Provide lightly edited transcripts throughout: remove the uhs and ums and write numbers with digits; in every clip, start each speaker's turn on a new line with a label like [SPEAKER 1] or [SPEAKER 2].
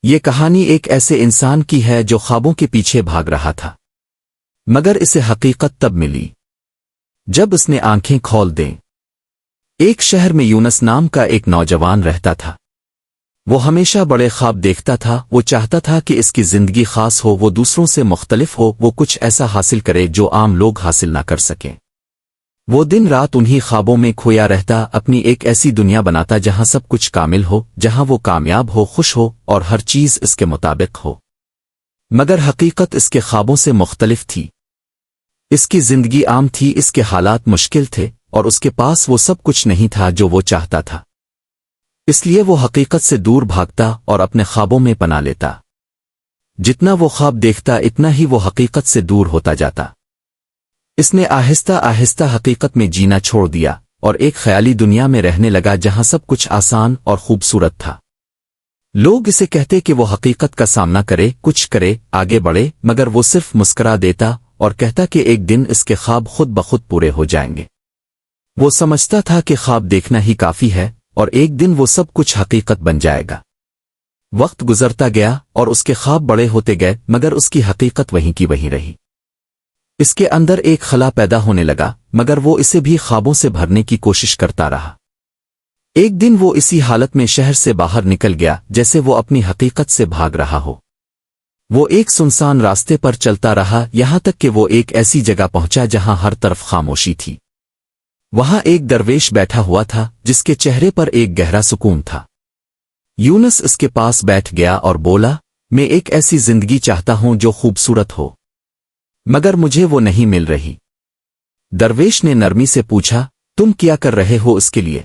[SPEAKER 1] یہ کہانی ایک ایسے انسان کی ہے جو خوابوں کے پیچھے بھاگ رہا تھا، مگر اسے حقیقت تب ملی جب اس نے آنکھیں کھول دیں۔ ایک شہر میں یونس نام کا ایک نوجوان رہتا تھا۔ وہ ہمیشہ بڑے خواب دیکھتا تھا، وہ چاہتا تھا کہ اس کی زندگی خاص ہو، وہ دوسروں سے مختلف ہو، وہ کچھ ایسا حاصل کرے جو عام لوگ حاصل نہ کر سکیں۔ وہ دن رات انہی خوابوں میں کھویا رہتا، اپنی ایک ایسی دنیا بناتا جہاں سب کچھ کامل ہو، جہاں وہ کامیاب ہو، خوش ہو اور ہر چیز اس کے مطابق ہو۔ مگر حقیقت اس کے خوابوں سے مختلف تھی۔ اس کی زندگی عام تھی، اس کے حالات مشکل تھے اور اس کے پاس وہ سب کچھ نہیں تھا جو وہ چاہتا تھا۔ اس لیے وہ حقیقت سے دور بھاگتا اور اپنے خوابوں میں پناہ لیتا۔ جتنا وہ خواب دیکھتا اتنا ہی وہ حقیقت سے دور ہوتا جاتا۔ اس نے آہستہ آہستہ حقیقت میں جینا چھوڑ دیا اور ایک خیالی دنیا میں رہنے لگا جہاں سب کچھ آسان اور خوبصورت تھا۔ لوگ اسے کہتے کہ وہ حقیقت کا سامنا کرے، کچھ کرے، آگے بڑھے، مگر وہ صرف مسکرا دیتا اور کہتا کہ ایک دن اس کے خواب خود بخود پورے ہو جائیں گے۔ وہ سمجھتا تھا کہ خواب دیکھنا ہی کافی ہے اور ایک دن وہ سب کچھ حقیقت بن جائے گا۔ وقت گزرتا گیا اور اس کے خواب بڑے ہوتے گئے، مگر اس کی حقیقت وہیں کی وہیں رہی۔ اس کے اندر ایک خلا پیدا ہونے لگا، مگر وہ اسے بھی خوابوں سے بھرنے کی کوشش کرتا رہا۔ ایک دن وہ اسی حالت میں شہر سے باہر نکل گیا جیسے وہ اپنی حقیقت سے بھاگ رہا ہو۔ وہ ایک سنسان راستے پر چلتا رہا یہاں تک کہ وہ ایک ایسی جگہ پہنچا جہاں ہر طرف خاموشی تھی۔ وہاں ایک درویش بیٹھا ہوا تھا جس کے چہرے پر ایک گہرا سکون تھا۔ یونس اس کے پاس بیٹھ گیا اور بولا، میں ایک ایسی زندگی چاہتا ہوں جو خوبصورت ہو، مگر مجھے وہ نہیں مل رہی۔ درویش نے نرمی سے پوچھا، تم کیا کر رہے ہو اس کے لیے؟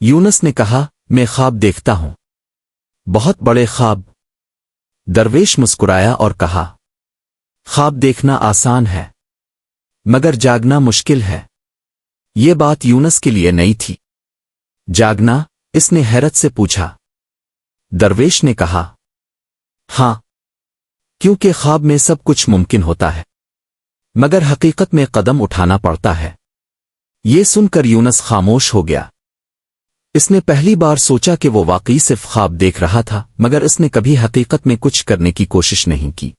[SPEAKER 1] یونس نے کہا، میں خواب دیکھتا ہوں، بہت بڑے خواب۔ درویش مسکرایا اور کہا، خواب دیکھنا آسان ہے مگر جاگنا مشکل ہے۔ یہ بات یونس کے لیے نئی تھی۔ جاگنا؟ اس نے حیرت سے پوچھا۔ درویش نے کہا، ہاں، کیونکہ خواب میں سب کچھ ممکن ہوتا ہے مگر حقیقت میں قدم اٹھانا پڑتا ہے۔ یہ سن کر یونس خاموش ہو گیا۔ اس نے پہلی بار سوچا کہ وہ واقعی صرف خواب دیکھ رہا تھا، مگر اس نے کبھی حقیقت میں کچھ کرنے کی کوشش نہیں کی۔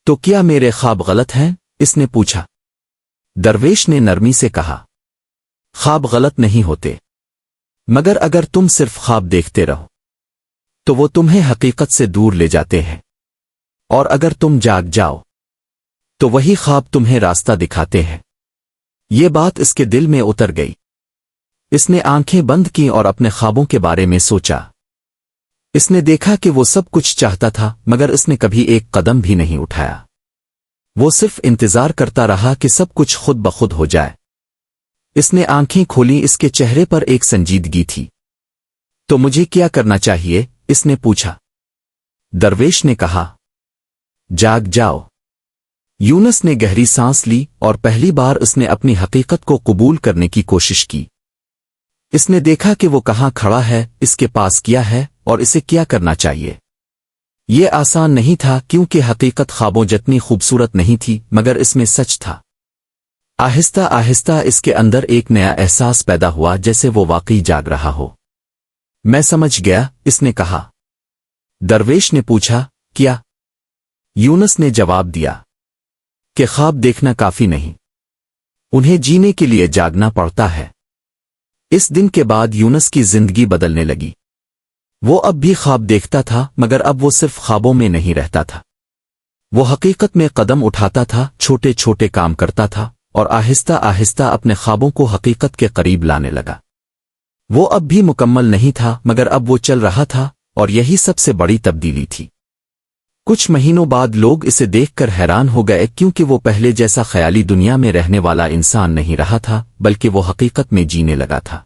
[SPEAKER 1] تو کیا میرے خواب غلط ہیں؟ اس نے پوچھا۔ درویش نے نرمی سے کہا، خواب غلط نہیں ہوتے، مگر اگر تم صرف خواب دیکھتے رہو تو وہ تمہیں حقیقت سے دور لے جاتے ہیں، اور اگر تم جاگ جاؤ تو وہی خواب تمہیں راستہ دکھاتے ہیں۔ یہ بات اس کے دل میں اتر گئی۔ اس نے آنکھیں بند کی اور اپنے خوابوں کے بارے میں سوچا۔ اس نے دیکھا کہ وہ سب کچھ چاہتا تھا مگر اس نے کبھی ایک قدم بھی نہیں اٹھایا۔ وہ صرف انتظار کرتا رہا کہ سب کچھ خود بخود ہو جائے۔ اس نے آنکھیں کھولی، اس کے چہرے پر ایک سنجیدگی تھی۔ تو مجھے کیا کرنا چاہیے؟ اس نے پوچھا۔ درویش نے کہا، جاگ جاؤ۔ یونس نے گہری سانس لی اور پہلی بار اس نے اپنی حقیقت کو قبول کرنے کی کوشش کی۔ اس نے دیکھا کہ وہ کہاں کھڑا ہے، اس کے پاس کیا ہے اور اسے کیا کرنا چاہیے۔ یہ آسان نہیں تھا کیونکہ حقیقت خوابوں جتنی خوبصورت نہیں تھی مگر اس میں سچ تھا۔ آہستہ آہستہ اس کے اندر ایک نیا احساس پیدا ہوا جیسے وہ واقعی جاگ رہا ہو۔ میں سمجھ گیا، اس نے کہا۔ درویش نے پوچھا، کیا؟ یونس نے جواب دیا کہ خواب دیکھنا کافی نہیں، انہیں جینے کے لیے جاگنا پڑتا ہے۔ اس دن کے بعد یونس کی زندگی بدلنے لگی۔ وہ اب بھی خواب دیکھتا تھا مگر اب وہ صرف خوابوں میں نہیں رہتا تھا۔ وہ حقیقت میں قدم اٹھاتا تھا، چھوٹے چھوٹے کام کرتا تھا اور آہستہ آہستہ اپنے خوابوں کو حقیقت کے قریب لانے لگا۔ وہ اب بھی مکمل نہیں تھا مگر اب وہ چل رہا تھا اور یہی سب سے بڑی تبدیلی تھی۔ کچھ مہینوں بعد لوگ اسے دیکھ کر حیران ہو گئے کیونکہ وہ پہلے جیسا خیالی دنیا میں رہنے والا انسان نہیں رہا تھا بلکہ وہ حقیقت میں جینے لگا تھا۔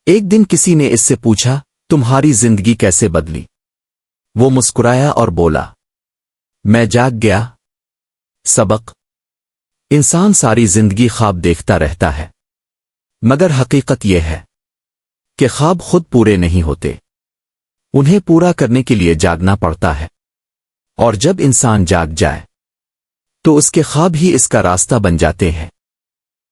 [SPEAKER 1] ایک دن کسی نے اس سے پوچھا، تمہاری زندگی کیسے بدلی؟ وہ مسکرایا اور بولا، میں جاگ گیا۔ سبق: انسان ساری زندگی خواب دیکھتا رہتا ہے مگر حقیقت یہ ہے کہ خواب خود پورے نہیں ہوتے، انہیں پورا کرنے کے لیے جاگنا پڑتا ہے، اور جب انسان جاگ جائے تو اس کے خواب ہی اس کا راستہ بن جاتے ہیں۔